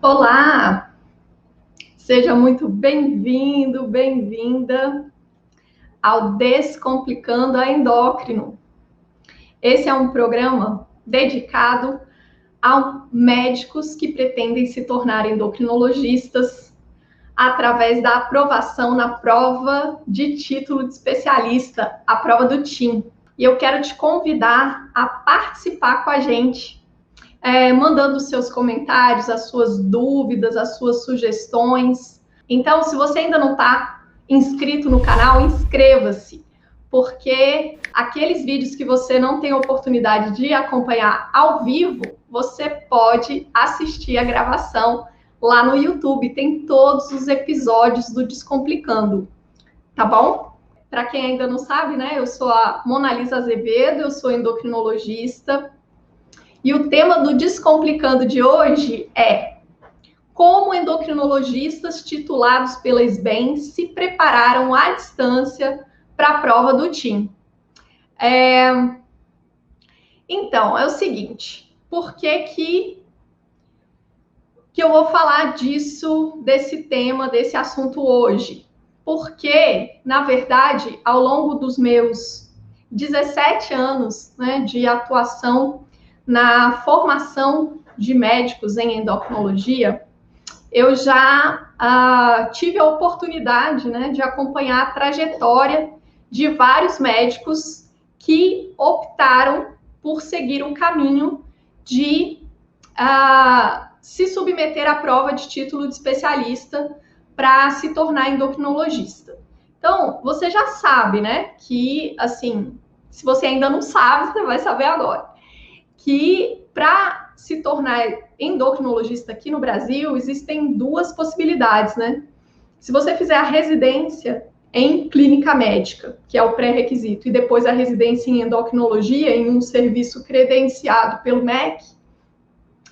Olá, seja muito bem-vindo, bem-vinda ao Descomplicando a Endócrino. Esse é um programa dedicado a médicos que pretendem se tornar endocrinologistas através da aprovação na prova de título de especialista, a prova do TIM. E eu quero te convidar a participar com a gente, mandando seus comentários, as suas dúvidas, as suas sugestões. Então, se você ainda não está inscrito no canal, inscreva-se, porque aqueles vídeos que você não tem oportunidade de acompanhar ao vivo, você pode assistir a gravação lá no YouTube. Tem todos os episódios do Descomplicando, tá bom? Para quem ainda não sabe, né, eu sou a Monalisa Azevedo, eu sou endocrinologista. E o tema do Descomplicando de hoje é como endocrinologistas titulados pela SBEM se prepararam à distância para a prova do TIM. Então, é o seguinte, por que eu vou falar desse tema, desse assunto hoje? Porque, na verdade, ao longo dos meus 17 anos, né, de atuação na formação de médicos em endocrinologia, eu já tive a oportunidade, né, de acompanhar a trajetória de vários médicos que optaram por seguir um caminho de se submeter à prova de título de especialista para se tornar endocrinologista. Então, você já sabe, né, que, assim, se você ainda não sabe, você vai saber agora, que para se tornar endocrinologista aqui no Brasil, existem duas possibilidades, né? Se você fizer a residência em clínica médica, que é o pré-requisito, e depois a residência em endocrinologia, em um serviço credenciado pelo MEC,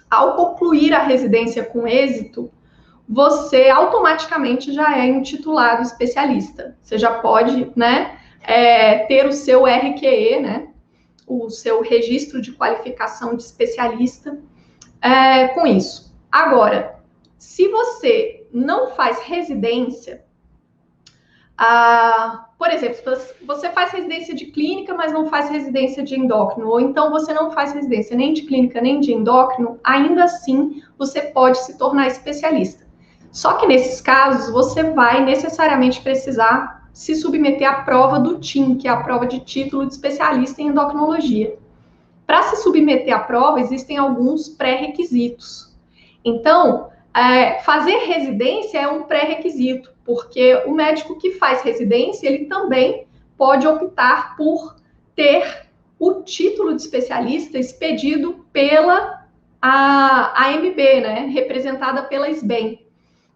ao concluir a residência com êxito, você automaticamente já é intitulado especialista. Você já pode, né, ter o seu RQE, né, o seu registro de qualificação de especialista com isso. Agora, se você não faz residência, por exemplo, você faz residência de clínica, mas não faz residência de endócrino, ou então você não faz residência nem de clínica nem de endócrino, ainda assim você pode se tornar especialista. Só que nesses casos, você vai necessariamente precisar se submeter à prova do TIM, que é a prova de título de especialista em endocrinologia. Para se submeter à prova, existem alguns pré-requisitos. Então, fazer residência é um pré-requisito, porque o médico que faz residência, ele também pode optar por ter o título de especialista expedido pela AMB, né, representada pela SBEM,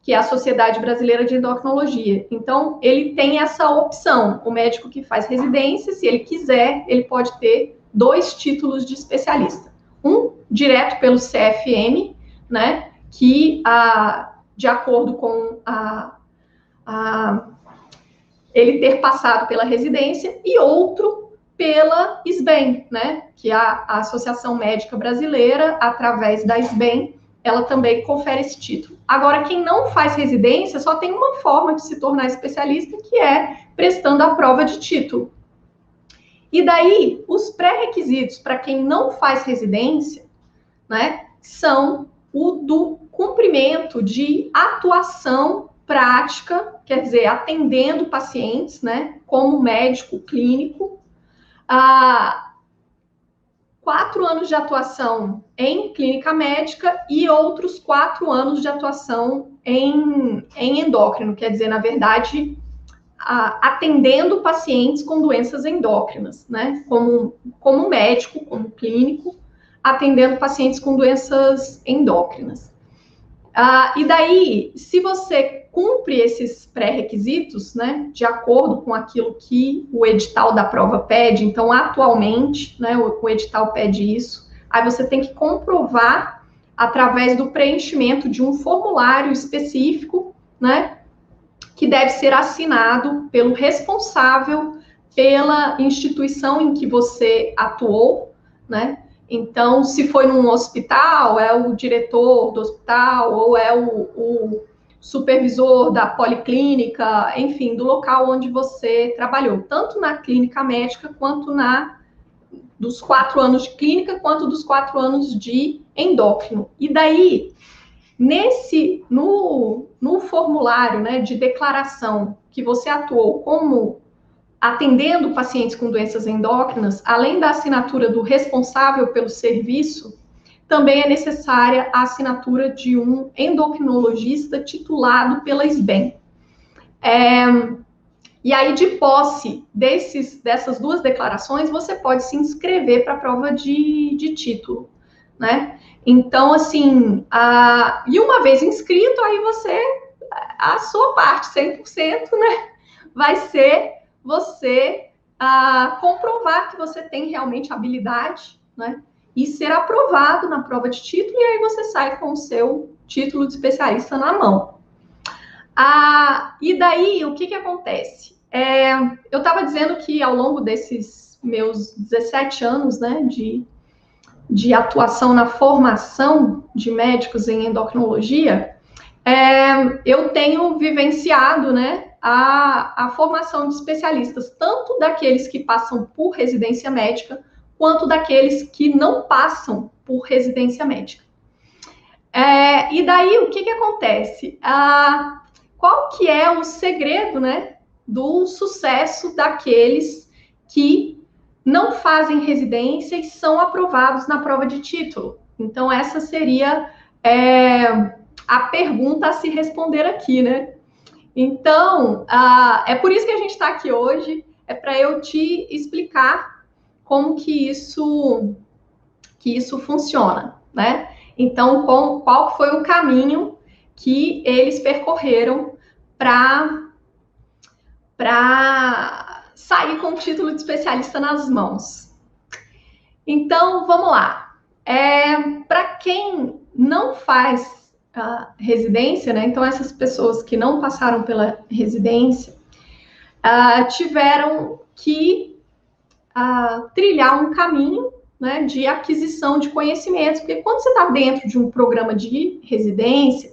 que é a Sociedade Brasileira de Endocrinologia. Então, ele tem essa opção. O médico que faz residência, se ele quiser, ele pode ter 2 títulos de especialista. Um direto pelo CFM, né, que, de acordo com ele ter passado pela residência, e outro pela SBEM, né, que é a Associação Médica Brasileira, através da SBEM, ela também confere esse título. Agora, quem não faz residência só tem uma forma de se tornar especialista, que é prestando a prova de título. E daí, os pré-requisitos para quem não faz residência, né, são o do cumprimento de atuação prática, quer dizer, atendendo pacientes, né, como médico clínico, 4 anos de atuação em clínica médica e outros 4 anos de atuação em endócrino, quer dizer, na verdade, atendendo pacientes com doenças endócrinas, né? Como médico, como clínico, atendendo pacientes com doenças endócrinas. E daí, se você cumpre esses pré-requisitos, né, de acordo com aquilo que o edital da prova pede, então, atualmente, né, o edital pede isso, aí você tem que comprovar através do preenchimento de um formulário específico, né, que deve ser assinado pelo responsável pela instituição em que você atuou, né, Então, se foi num hospital, é o diretor do hospital, ou é o supervisor da policlínica, enfim, do local onde você trabalhou, tanto na clínica médica, quanto dos 4 anos de clínica, quanto dos 4 anos de endócrino. E daí, no formulário, né, de declaração que você atuou como atendendo pacientes com doenças endócrinas, além da assinatura do responsável pelo serviço, também é necessária a assinatura de um endocrinologista titulado pela SBEM. E aí, de posse dessas 2 declarações, você pode se inscrever para a prova de título, né? Então, assim, e uma vez inscrito, aí a sua parte, 100%, né, vai ser você comprovar que você tem realmente habilidade, né, e ser aprovado na prova de título, e aí você sai com o seu título de especialista na mão. E daí, o que acontece? Eu estava dizendo que ao longo desses meus 17 anos, né, de atuação na formação de médicos em endocrinologia, eu tenho vivenciado, né, a formação de especialistas, tanto daqueles que passam por residência médica, quanto daqueles que não passam por residência médica. E daí, o que acontece? Qual que é o segredo, né, do sucesso daqueles que não fazem residência e são aprovados na prova de título? Então, essa seria a pergunta a se responder aqui, né? Então, é por isso que a gente está aqui hoje, é para eu te explicar como que isso funciona, né? Então, qual foi o caminho que eles percorreram para sair com o título de especialista nas mãos. Então, vamos lá. Para quem não faz residência, né? Então, essas pessoas que não passaram pela residência tiveram que trilhar um caminho, né, de aquisição de conhecimentos, porque quando você está dentro de um programa de residência,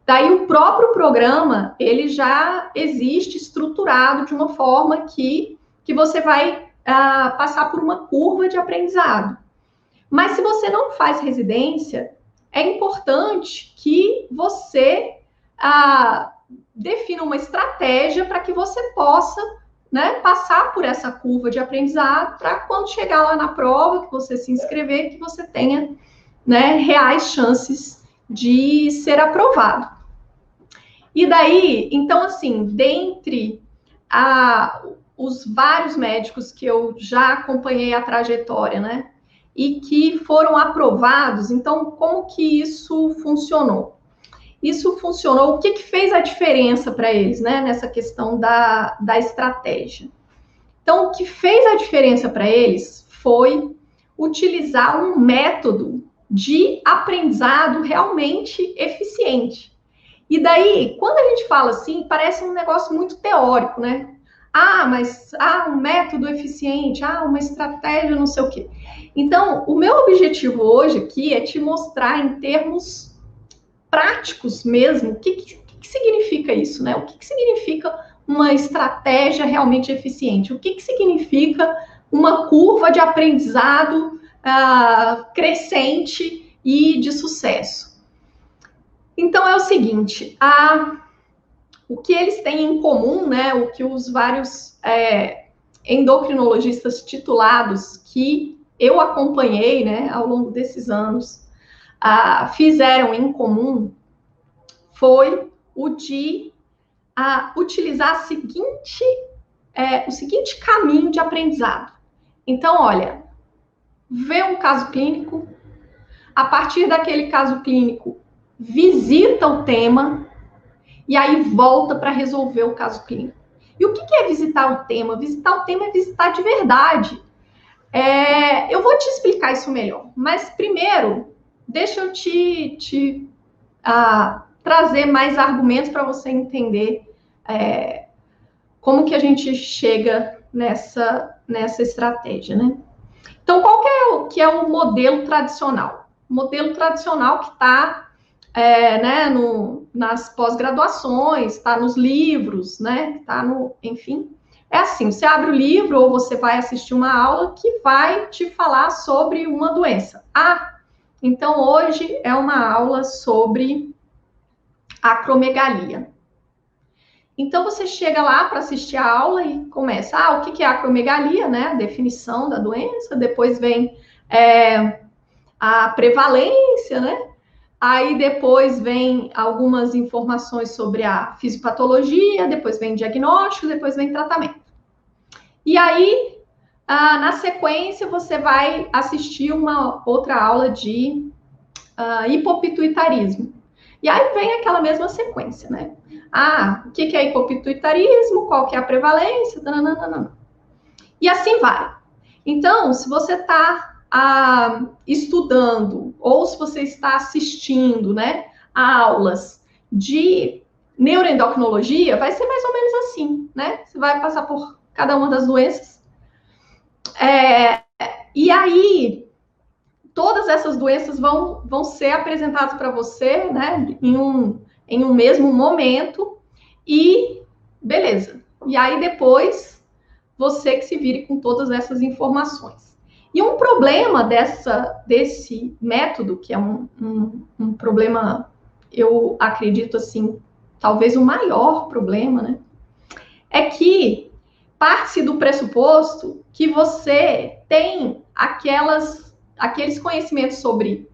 daí o próprio programa, ele já existe estruturado de uma forma que você vai passar por uma curva de aprendizado. Mas se você não faz residência, é importante que você defina uma estratégia para que você possa, né, passar por essa curva de aprendizado, para quando chegar lá na prova, que você se inscrever, que você tenha, né, reais chances de ser aprovado. E daí, então, assim, dentre os vários médicos que eu já acompanhei a trajetória, né, e que foram aprovados, então, como que isso funcionou? Isso funcionou, o que fez a diferença para eles, né, nessa questão da estratégia? Então, o que fez a diferença para eles foi utilizar um método de aprendizado realmente eficiente. E daí, quando a gente fala assim, parece um negócio muito teórico, né? Mas um método eficiente, uma estratégia, não sei o quê. Então, o meu objetivo hoje aqui é te mostrar em termos práticos mesmo, o que significa isso, né? O que significa uma estratégia realmente eficiente? O que significa uma curva de aprendizado crescente e de sucesso? Então, é o seguinte, o que eles têm em comum, né? O que os vários endocrinologistas titulados que eu acompanhei, né, ao longo desses anos, fizeram em comum foi o de utilizar o seguinte caminho de aprendizado. Então, olha, vê um caso clínico, a partir daquele caso clínico, visita o tema e aí volta para resolver o caso clínico. E o que é visitar o tema? Visitar o tema é visitar de verdade. Eu vou te explicar isso melhor, mas primeiro, deixa eu te trazer mais argumentos para você entender como que a gente chega nessa estratégia, né? Então, qual que é o modelo tradicional? O modelo tradicional que está né, nas pós-graduações, está nos livros, né, está enfim. É assim, você abre o livro ou você vai assistir uma aula que vai te falar sobre uma doença. Ah, então hoje é uma aula sobre acromegalia. Então você chega lá para assistir a aula e começa, o que é acromegalia, né? A definição da doença, depois vem a prevalência, né? Aí depois vem algumas informações sobre a fisiopatologia, depois vem diagnóstico, depois vem tratamento. E aí, na sequência, você vai assistir uma outra aula de hipopituitarismo. E aí vem aquela mesma sequência, né? O que é hipopituitarismo? Qual que é a prevalência? Nananana. E assim vai. Então, se você está estudando ou se você está assistindo, né, a aulas de neuroendocrinologia, vai ser mais ou menos assim, né? Você vai passar por cada uma das doenças. E aí, todas essas doenças vão ser apresentadas para você, né, em um mesmo momento, e beleza. E aí, depois, você que se vire com todas essas informações. E um problema desse método, que é um problema, eu acredito assim, talvez o maior problema, né? É que parte do pressuposto que você tem aqueles conhecimentos sobre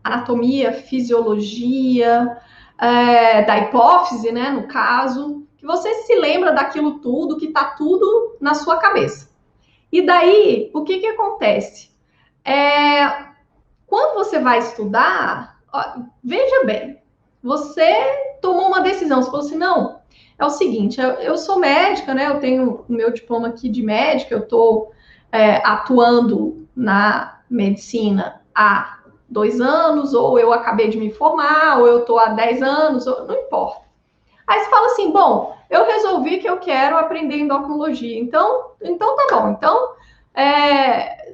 anatomia, fisiologia, da hipófise, né, no caso, que você se lembra daquilo tudo, que está tudo na sua cabeça. E daí, o que acontece? Quando você vai estudar, veja bem, você tomou uma decisão, você falou assim, não, é o seguinte, eu sou médica, né, eu tenho o meu diploma aqui de médica, eu estou atuando na medicina há 2 anos, ou eu acabei de me formar, ou eu estou há 10 anos, não importa. Aí você fala assim, bom, eu resolvi que eu quero aprender endocrinologia, então tá bom. Então,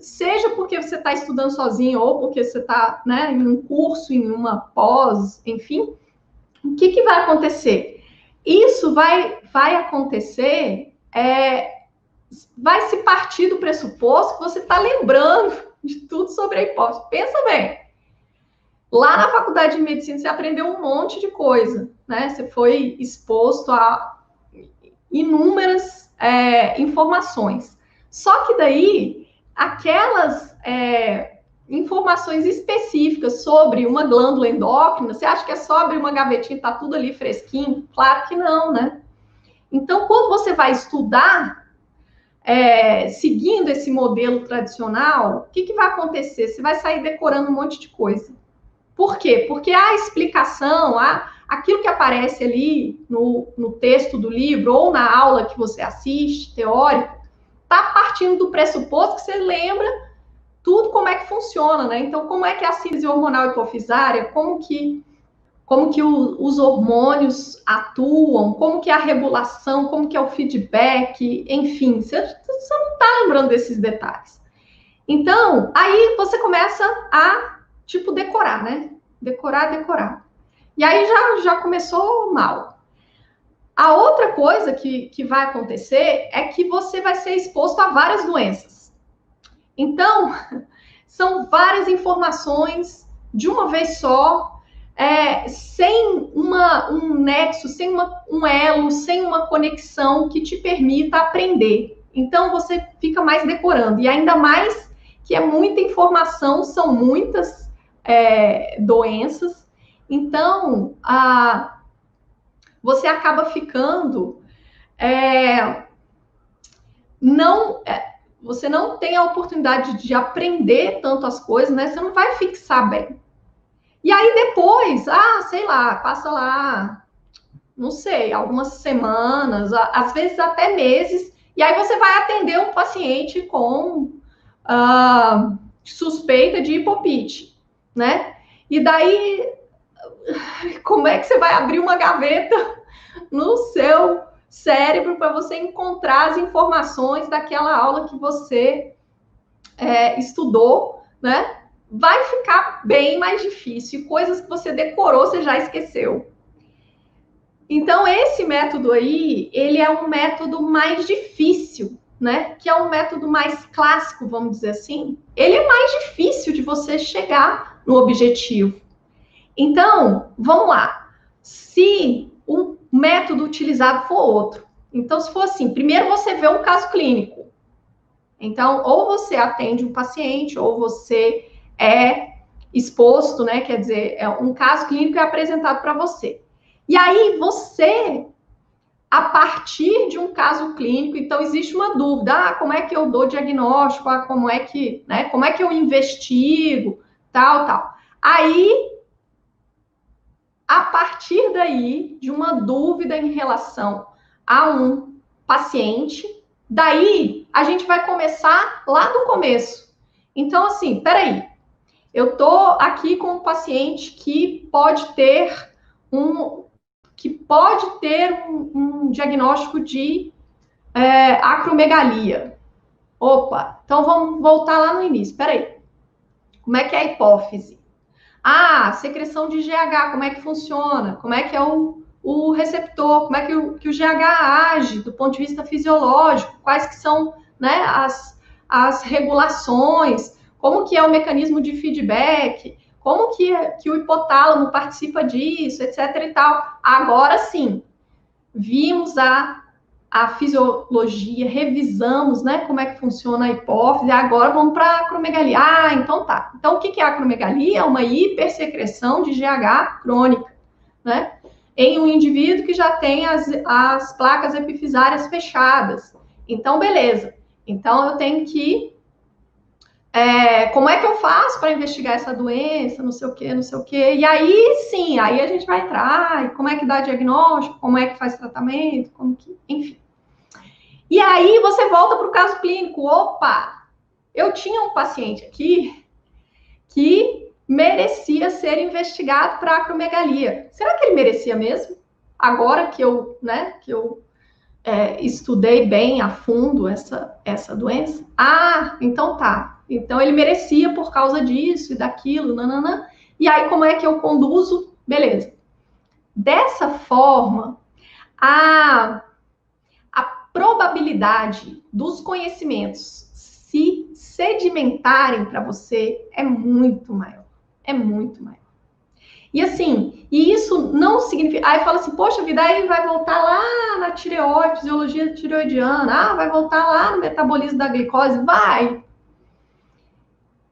seja porque você está estudando sozinho ou porque você está, né, em um curso, em uma pós, enfim, o que vai acontecer? Isso vai acontecer, vai se partir do pressuposto que você está lembrando de tudo sobre a hipófise. Pensa bem. Lá na faculdade de medicina, você aprendeu um monte de coisa, né? Você foi exposto a inúmeras informações. Só que daí, aquelas informações específicas sobre uma glândula endócrina, você acha que é só abrir uma gavetinha e tá tudo ali fresquinho? Claro que não, né? Então, quando você vai estudar, seguindo esse modelo tradicional, o que vai acontecer? Você vai sair decorando um monte de coisa. Por quê? Porque a explicação, aquilo que aparece ali no texto do livro ou na aula que você assiste, teórico, está partindo do pressuposto que você lembra tudo como é que funciona, né? Então, como é que é a síntese hormonal hipofisária, como que os hormônios atuam, como que é a regulação, como que é o feedback, enfim, você não está lembrando desses detalhes. Então, aí você começa a decorar, né? Decorar. E aí já começou mal. A outra coisa que vai acontecer é que você vai ser exposto a várias doenças. Então, são várias informações de uma vez só, sem um nexo, sem um elo, sem uma conexão que te permita aprender. Então, você fica mais decorando. E ainda mais que é muita informação, são muitas doenças. Então, você acaba ficando... você não tem a oportunidade de aprender tanto as coisas, né? Você não vai fixar bem. E aí depois, sei lá, passa lá, não sei, algumas semanas, às vezes até meses, e aí você vai atender um paciente com suspeita de hipopite, né? E daí, como é que você vai abrir uma gaveta no seu cérebro para você encontrar as informações daquela aula que você estudou, né? Vai ficar bem mais difícil. E coisas que você decorou, você já esqueceu. Então, esse método aí, ele é um método mais difícil, né? Que é um método mais clássico, vamos dizer assim. Ele é mais difícil de você chegar no objetivo. Então, vamos lá. Se o método utilizado for outro. Então, se for assim, primeiro você vê um caso clínico. Então, ou você atende um paciente, ou você é exposto, né? Quer dizer, um caso clínico é apresentado para você. E aí você, a partir de um caso clínico, então existe uma dúvida, como é que eu dou diagnóstico, como é que, né, como é que eu investigo, tal. Aí, a partir daí, de uma dúvida em relação a um paciente, daí a gente vai começar lá do começo. Então, assim, peraí, eu tô aqui com um paciente que pode ter um diagnóstico de acromegalia. Opa, então vamos voltar lá no início. Peraí, como é que é a hipófise? Secreção de GH, como é que funciona? Como é que é o receptor? Como é que o GH age do ponto de vista fisiológico? Quais que são, né, as regulações? Como que é o mecanismo de feedback? Como que o hipotálamo participa disso, etc. e tal. Agora sim, vimos a fisiologia, revisamos, né, como é que funciona a hipófise, agora vamos para a acromegalia. Então tá. Então, o que é a acromegalia? É uma hipersecreção de GH crônica, né, em um indivíduo que já tem as placas epifisárias fechadas. Então, beleza. Então, eu tenho que como é que eu faço para investigar essa doença, não sei o quê. E aí, sim, aí a gente vai entrar, e como é que dá diagnóstico, como é que faz tratamento, enfim. E aí você volta para o caso clínico. Opa, eu tinha um paciente aqui que merecia ser investigado para acromegalia. Será que ele merecia mesmo? Agora que eu estudei bem a fundo essa doença? Então tá. Então ele merecia por causa disso e daquilo, nananã. E aí como é que eu conduzo? Beleza. Dessa forma, a probabilidade dos conhecimentos se sedimentarem para você é muito maior. É muito maior. E assim, isso não significa. Aí fala assim, poxa vida, aí vai voltar lá na tireoide, fisiologia tireoidiana, vai voltar lá no metabolismo da glicose, vai.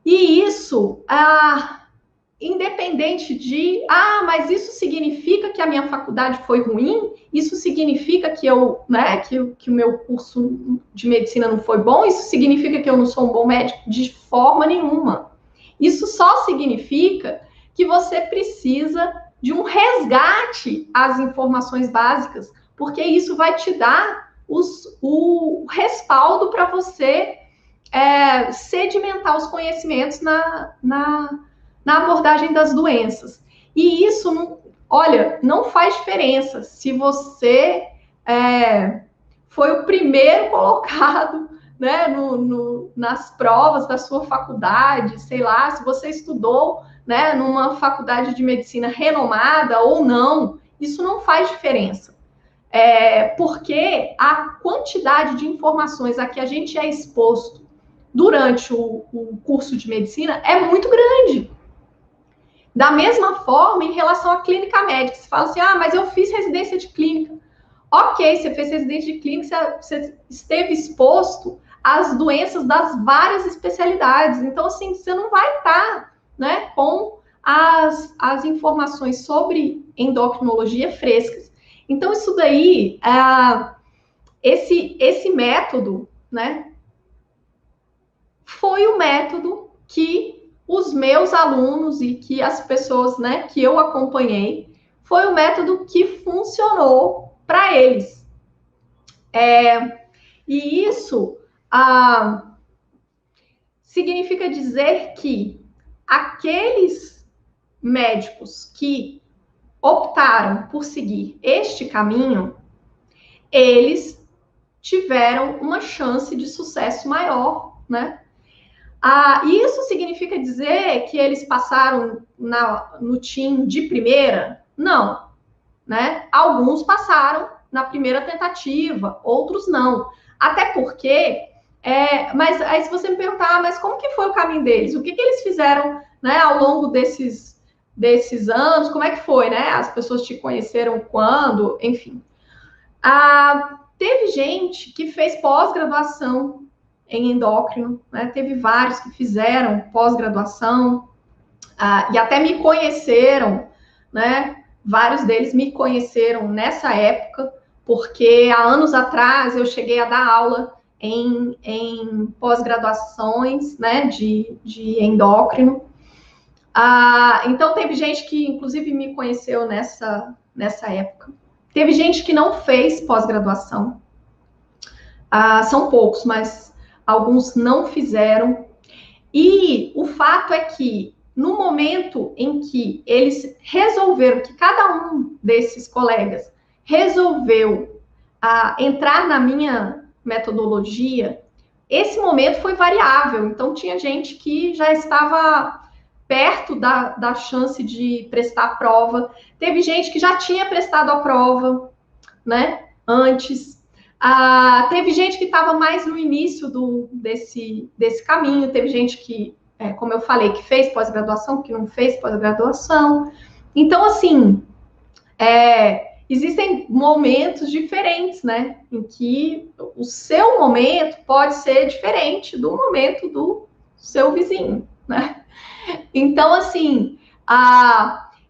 E isso, independente de, mas isso significa que a minha faculdade foi ruim? Isso significa que que o meu curso de medicina não foi bom? Isso significa que eu não sou um bom médico? De forma nenhuma. Isso só significa que você precisa de um resgate às informações básicas, porque isso vai te dar o respaldo para você sedimentar os conhecimentos na abordagem das doenças. E isso, não faz diferença se você foi o primeiro colocado, né, nas provas da sua faculdade, sei lá, se você estudou, né, numa faculdade de medicina renomada ou não, isso não faz diferença. Porque a quantidade de informações a que a gente é exposto durante o curso de medicina é muito grande. Da mesma forma, em relação à clínica médica, você fala assim, mas eu fiz residência de clínica. Ok, você fez residência de clínica, você esteve exposto às doenças das várias especialidades. Então, assim, você não vai estar, né, com as informações sobre endocrinologia frescas. Então, isso daí, esse método, né, foi o método que os meus alunos e que as pessoas, né, que eu acompanhei, foi o método que funcionou para eles. E isso significa dizer que aqueles médicos que optaram por seguir este caminho, eles tiveram uma chance de sucesso maior, né? Isso significa dizer que eles passaram no TIM de primeira? Não, né? Alguns passaram na primeira tentativa, outros não. Até porque, mas aí se você me perguntar, mas como que foi o caminho deles? O que eles fizeram, né, ao longo desses anos? Como é que foi, né? As pessoas te conheceram quando? Enfim. Teve gente que fez pós-graduação em endócrino, né? Teve vários que fizeram pós-graduação e até me conheceram, né? Vários deles me conheceram nessa época, porque há anos atrás eu cheguei a dar aula em pós-graduações, né? De endócrino. Então teve gente que inclusive me conheceu nessa época. Teve gente que não fez pós-graduação. São poucos, mas alguns não fizeram. E o fato é que, no momento em que eles resolveram, que cada um desses colegas resolveu entrar na minha metodologia, esse momento foi variável. Então, tinha gente que já estava perto da chance de prestar a prova. Teve gente que já tinha prestado a prova, né, antes. Teve gente que estava mais no início desse caminho, teve gente que, como eu falei, que fez pós-graduação, que não fez pós-graduação. Então, assim, existem momentos diferentes, né, em que o seu momento pode ser diferente do momento do seu vizinho, né? Então, assim,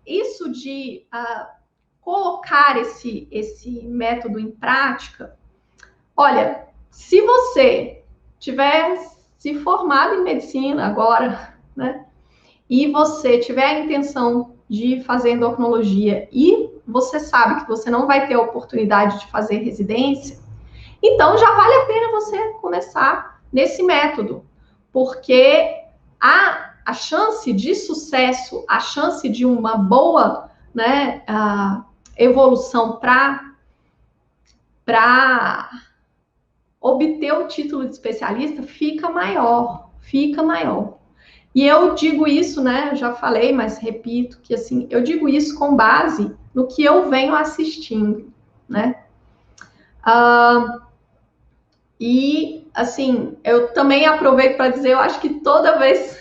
isso de colocar esse método em prática, olha, se você tiver se formado em medicina agora, né, e você tiver a intenção de fazer endocrinologia e você sabe que você não vai ter a oportunidade de fazer residência, então já vale a pena você começar nesse método, porque a chance de sucesso, a chance de uma boa, né, evolução para obter o título de especialista fica maior. E eu digo isso, né, já falei, mas repito que, assim, eu digo isso com base no que eu venho assistindo, né? E, assim, eu também aproveito para dizer, eu acho que toda vez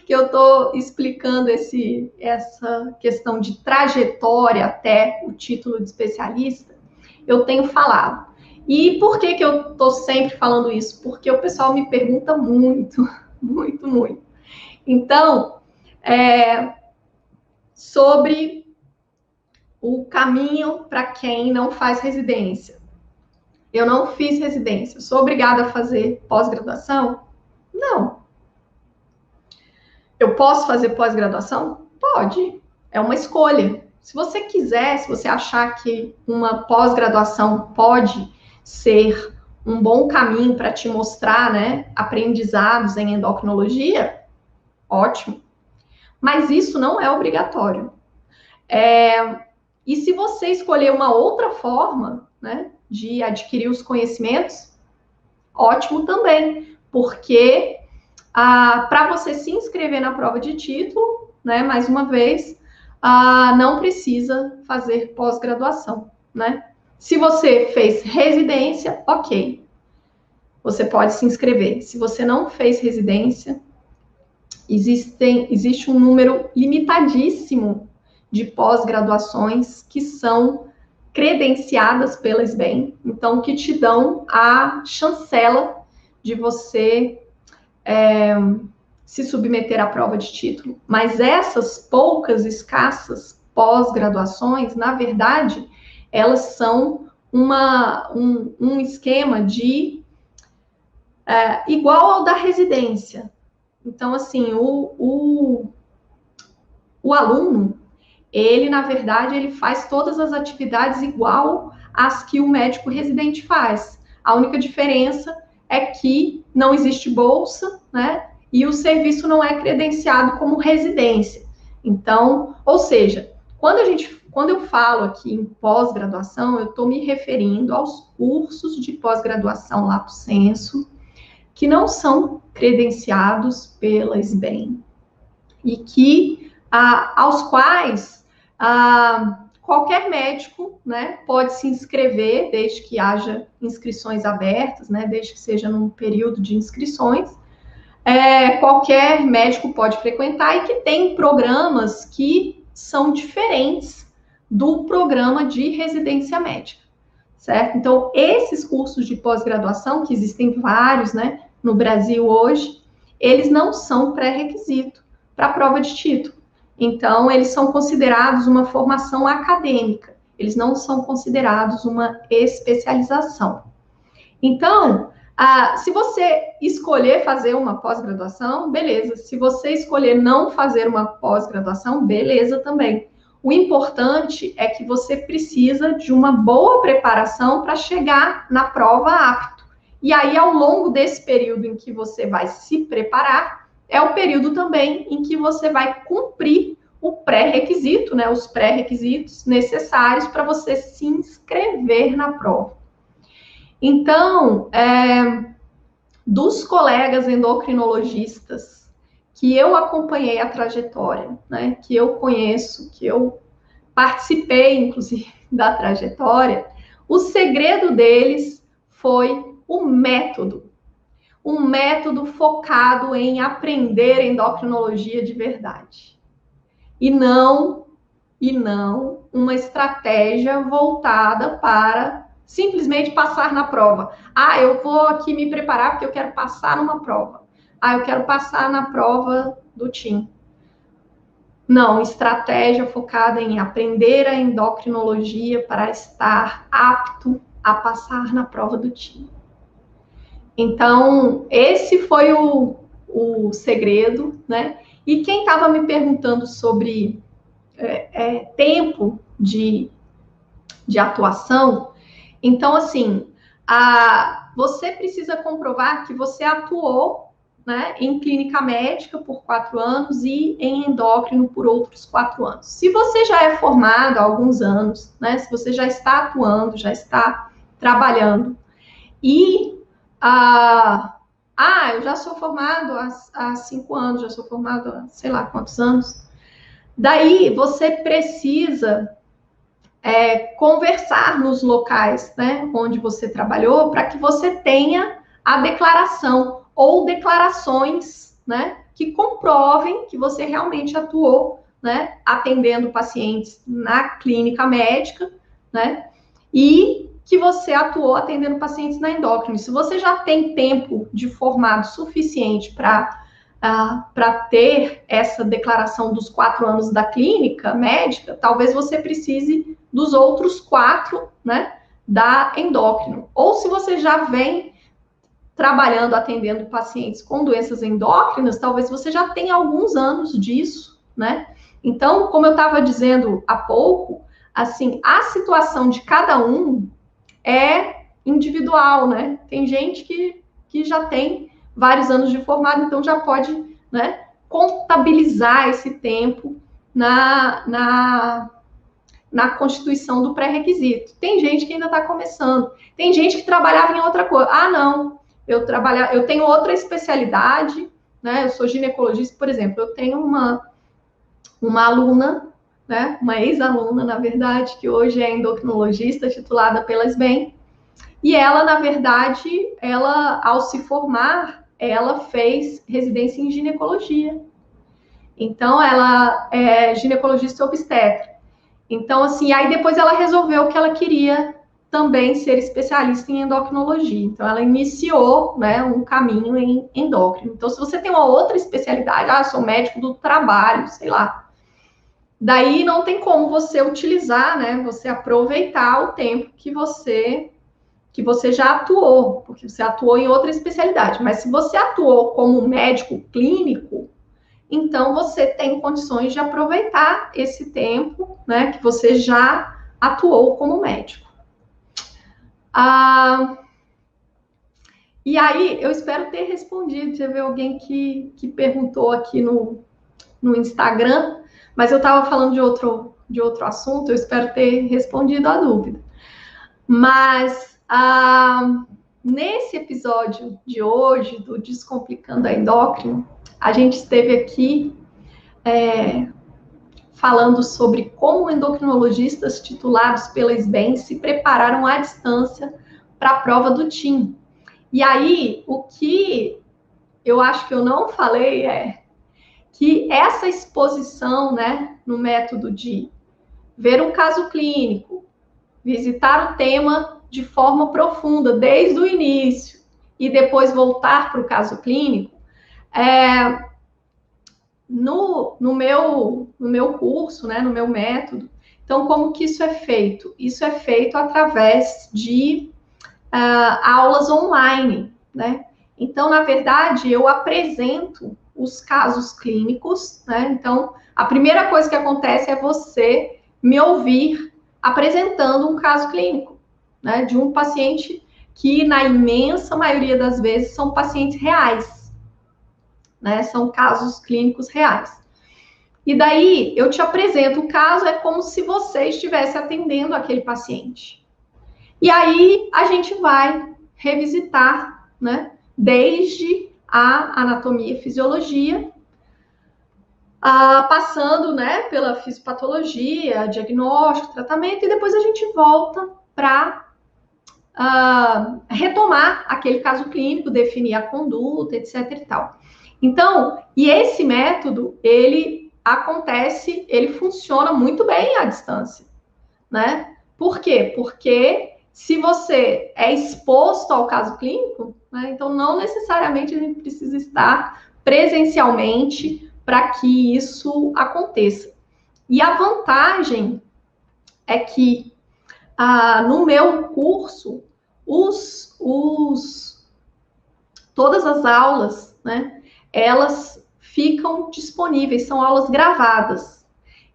que eu estou explicando essa questão de trajetória até o título de especialista, eu tenho falado. E por que eu estou sempre falando isso? Porque o pessoal me pergunta muito, muito, muito. Então, sobre o caminho para quem não faz residência. Eu não fiz residência. Sou obrigada a fazer pós-graduação? Não. Eu posso fazer pós-graduação? Pode. É uma escolha. Se você quiser, se você achar que uma pós-graduação pode ser um bom caminho para te mostrar, né, aprendizados em endocrinologia, ótimo. Mas isso não é obrigatório. E se você escolher uma outra forma, né, de adquirir os conhecimentos, ótimo também, porque para você se inscrever na prova de título, né, mais uma vez, não precisa fazer pós-graduação, né? Se você fez residência, ok, você pode se inscrever. Se você não fez residência, existe um número limitadíssimo de pós-graduações que são credenciadas pela SBEM, então que te dão a chancela de você se submeter à prova de título. Mas essas poucas, escassas pós-graduações, na verdade, elas são um esquema de igual ao da residência. Então, assim, o aluno, ele, na verdade, ele faz todas as atividades igual às que o médico residente faz. A única diferença é que não existe bolsa, né? E o serviço não é credenciado como residência. Então, ou seja, quando eu falo aqui em pós-graduação, eu estou me referindo aos cursos de pós-graduação lato sensu, que não são credenciados pela SBEM e que aos quais qualquer médico, né, pode se inscrever, desde que haja inscrições abertas, né, desde que seja num período de inscrições. Qualquer médico pode frequentar e que tem programas que são diferentes do programa de residência médica, certo? Então, esses cursos de pós-graduação, que existem vários, né, no Brasil hoje, eles não são pré-requisito para a prova de título. Então, eles são considerados uma formação acadêmica, eles não são considerados uma especialização. Então, se você escolher fazer uma pós-graduação, beleza. Se você escolher não fazer uma pós-graduação, beleza também. O importante é que você precisa de uma boa preparação para chegar na prova apto. E aí, ao longo desse período em que você vai se preparar, é o período também em que você vai cumprir o pré-requisito, né? Os pré-requisitos necessários para você se inscrever na prova. Então, dos colegas endocrinologistas que eu acompanhei a trajetória, né, que eu conheço, que eu participei, inclusive, da trajetória, o segredo deles foi o método. Um método focado em aprender endocrinologia de verdade. E não uma estratégia voltada para simplesmente passar na prova. Eu vou aqui me preparar porque eu quero passar numa prova. Eu quero passar na prova do TIM. Não, estratégia focada em aprender a endocrinologia para estar apto a passar na prova do TIM. Então, esse foi o segredo, né? E quem estava me perguntando sobre tempo de atuação, então, assim, você precisa comprovar que você atuou, né, em clínica médica por 4 anos e em endócrino por outros 4 anos. Se você já é formado há alguns anos, né, se você já está atuando, já está trabalhando, e eu já sou formado há 5 anos, já sou formado há sei lá quantos anos, daí você precisa conversar nos locais, né, onde você trabalhou, para que você tenha a declaração ou declarações, né, que comprovem que você realmente atuou, né, atendendo pacientes na clínica médica, né, e que você atuou atendendo pacientes na endócrina. Se você já tem tempo de formado suficiente para ter essa declaração dos 4 anos da clínica médica, talvez você precise dos outros 4, né, da endócrino. Ou se você já vem trabalhando, atendendo pacientes com doenças endócrinas, talvez você já tenha alguns anos disso, né? Então, como eu estava dizendo há pouco, assim, a situação de cada um é individual, né? Tem gente que já tem vários anos de formado, então já pode, né, contabilizar esse tempo na constituição do pré-requisito. Tem gente que ainda está começando. Tem gente que trabalhava em outra coisa. Não, eu tenho outra especialidade, né? Eu sou ginecologista, por exemplo. Eu tenho uma aluna, né? Uma ex-aluna, na verdade, que hoje é endocrinologista, titulada pela SBEM. E ela, na verdade, ao se formar, ela fez residência em ginecologia. Então, ela é ginecologista obstetra. Então, assim, aí depois ela resolveu que ela queria também ser especialista em endocrinologia. Então, ela iniciou, né, um caminho em endócrino. Então, se você tem uma outra especialidade, sou médico do trabalho, sei lá, daí não tem como você utilizar, né, você aproveitar o tempo que você já atuou, porque você atuou em outra especialidade. Mas se você atuou como médico clínico, então você tem condições de aproveitar esse tempo, né, que você já atuou como médico. E aí, eu espero ter respondido. Teve alguém que perguntou aqui no Instagram, mas eu estava falando de outro assunto, eu espero ter respondido a dúvida. Mas nesse episódio de hoje, do Descomplicando a Endócrino, a gente esteve aqui falando sobre como endocrinologistas titulados pela SBEM se prepararam à distância para a prova do TIM. E aí, o que eu acho que eu não falei é que essa exposição, né, no método de ver um caso clínico, visitar o tema de forma profunda desde o início e depois voltar para o caso clínico, no meu curso, né, no meu método. Então, como que isso é feito? Isso é feito através de aulas online, né? Então, na verdade, eu apresento os casos clínicos, né? Então, a primeira coisa que acontece é você me ouvir apresentando um caso clínico, né? De um paciente que, na imensa maioria das vezes, são pacientes reais, né? São casos clínicos reais. E daí, eu te apresento o caso, é como se você estivesse atendendo aquele paciente. E aí, a gente vai revisitar, né? Desde a anatomia e fisiologia, passando, né, pela fisiopatologia, diagnóstico, tratamento, e depois a gente volta para retomar aquele caso clínico, definir a conduta, etc e tal. Então, e esse método, ele acontece, ele funciona muito bem à distância, né? Por quê? Porque se você é exposto ao caso clínico, né, então não necessariamente a gente precisa estar presencialmente para que isso aconteça. E a vantagem é que no meu curso, todas as aulas, né, elas ficam disponíveis, são aulas gravadas.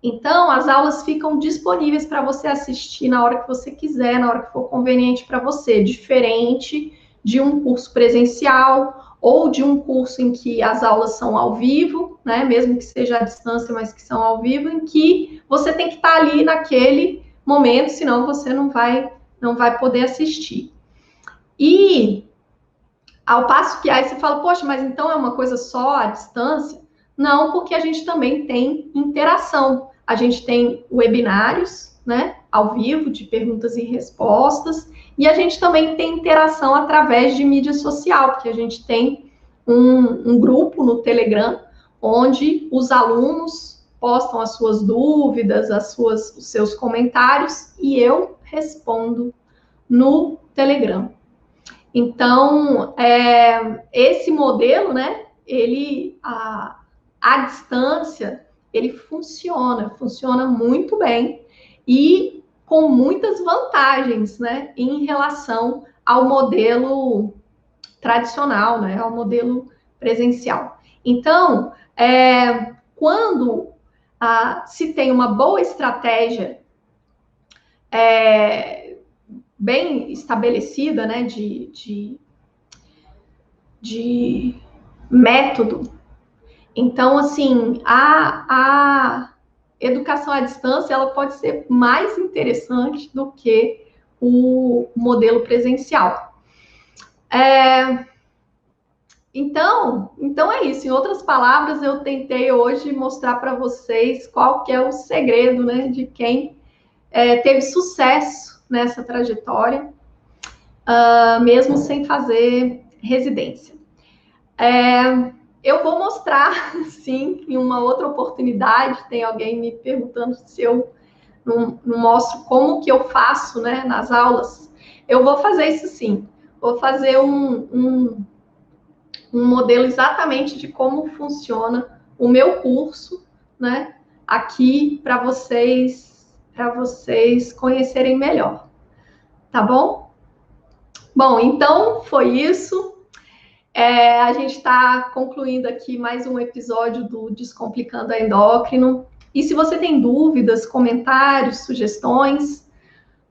Então, as aulas ficam disponíveis para você assistir na hora que você quiser, na hora que for conveniente para você, diferente de um curso presencial ou de um curso em que as aulas são ao vivo, né, mesmo que seja à distância, mas que são ao vivo, em que você tem que estar ali naquele momento, senão você não vai poder assistir. E ao passo que aí você fala, poxa, mas então é uma coisa só à distância? Não, porque a gente também tem interação. A gente tem webinários, né, ao vivo, de perguntas e respostas, e a gente também tem interação através de mídia social, porque a gente tem um grupo no Telegram, onde os alunos postam as suas dúvidas, os seus comentários, e eu respondo no Telegram. Então, esse modelo, né, ele, à distância, ele funciona muito bem e com muitas vantagens, né, em relação ao modelo tradicional, né, ao modelo presencial. Então, quando se tem uma boa estratégia bem estabelecida, né, de método. Então, assim, a educação à distância, ela pode ser mais interessante do que o modelo presencial. Então é isso. Em outras palavras, eu tentei hoje mostrar para vocês qual que é o segredo, né, de quem teve sucesso nessa trajetória, mesmo sem fazer residência. Eu vou mostrar, sim, em uma outra oportunidade. Tem alguém me perguntando se eu não mostro como que eu faço, né, nas aulas. Eu vou fazer isso sim. Vou fazer um modelo exatamente de como funciona o meu curso, né, aqui para vocês conhecerem melhor. Tá bom? Bom, então foi isso. A gente está concluindo aqui mais um episódio do Descomplicando a Endócrino. E se você tem dúvidas, comentários, sugestões,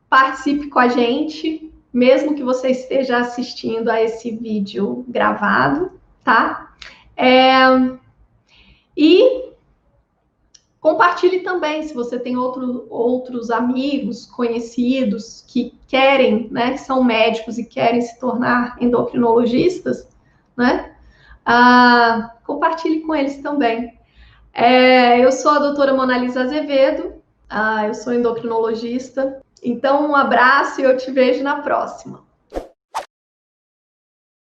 participe com a gente, mesmo que você esteja assistindo a esse vídeo gravado, tá? E Compartilhe também, se você tem outros amigos, conhecidos que querem, né, que são médicos e querem se tornar endocrinologistas, né? Compartilhe com eles também. Eu sou a doutora Monalisa Azevedo, eu sou endocrinologista. Então, um abraço e eu te vejo na próxima.